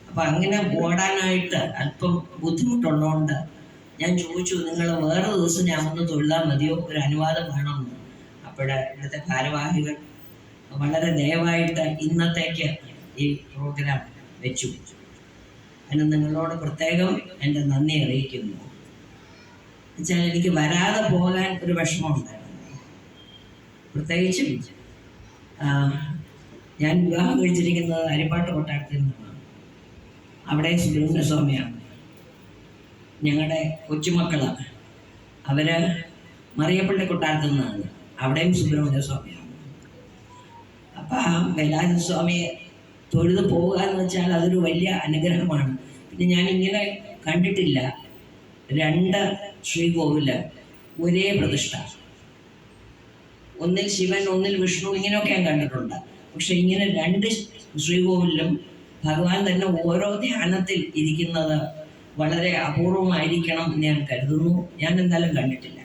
അപ്പൊ അങ്ങനെ ഓടാനായിട്ട് അല്പം ബുദ്ധിമുട്ടുള്ളതുകൊണ്ട് ഞാൻ ചോദിച്ചു, നിങ്ങൾ വേറെ ദിവസം ഞാൻ ഒന്ന് തൊഴുതാൽ മതിയോ, ഒരു അനുവാദം വേണമെന്ന്. അപ്പോഴേ ഇവിടുത്തെ ഭാരവാഹികൾ വളരെ ദയവായിട്ട് ഇന്നത്തേക്ക് ഈ പ്രോഗ്രാം വെച്ചു. അതിന് നിങ്ങളോട് പ്രത്യേകം എൻ്റെ നന്ദി അറിയിക്കുന്നു. എന്നുവെച്ചാൽ എനിക്ക് വരാതെ പോകാൻ ഒരു വിഷമമുണ്ടായിരുന്നു. പ്രത്യേകിച്ചും ഞാൻ വിവാഹം കഴിച്ചിരിക്കുന്നത് അരിപ്പാട്ട് കൊട്ടാരത്തിൽ നിന്നാണ്. അവിടെ സുബ്രഹ്മണ്യ സ്വാമിയാണ്. ഞങ്ങളുടെ കൊച്ചുമക്കളാണ് അവര് മറിയപ്പള്ളി കൊട്ടാരത്തിൽ നിന്നാണ്, അവിടെയും സുബ്രഹ്മണ്യ സ്വാമിയാണ്. അപ്പം ആ വേലായുധ സ്വാമിയെ തൊഴുത് പോവുക എന്ന് വെച്ചാൽ അതൊരു വലിയ അനുഗ്രഹമാണ്. പിന്നെ ഞാനിങ്ങനെ കണ്ടിട്ടില്ല 2 ശ്രീകോവില് ഒരേ പ്രതിഷ്ഠ, ഒന്നിൽ ശിവൻ ഒന്നിൽ വിഷ്ണു, ഇങ്ങനെയൊക്കെ ഞാൻ കണ്ടിട്ടുണ്ട്. പക്ഷെ ഇങ്ങനെ 2 ശ്രീകോവിലും ഭഗവാൻ തന്നെ ഓരോ ധ്യാനത്തിൽ ഇരിക്കുന്നത് വളരെ അപൂർവമായിരിക്കണം എന്ന് ഞാൻ കരുതുന്നു. ഞാൻ എന്തായാലും കണ്ടിട്ടില്ല.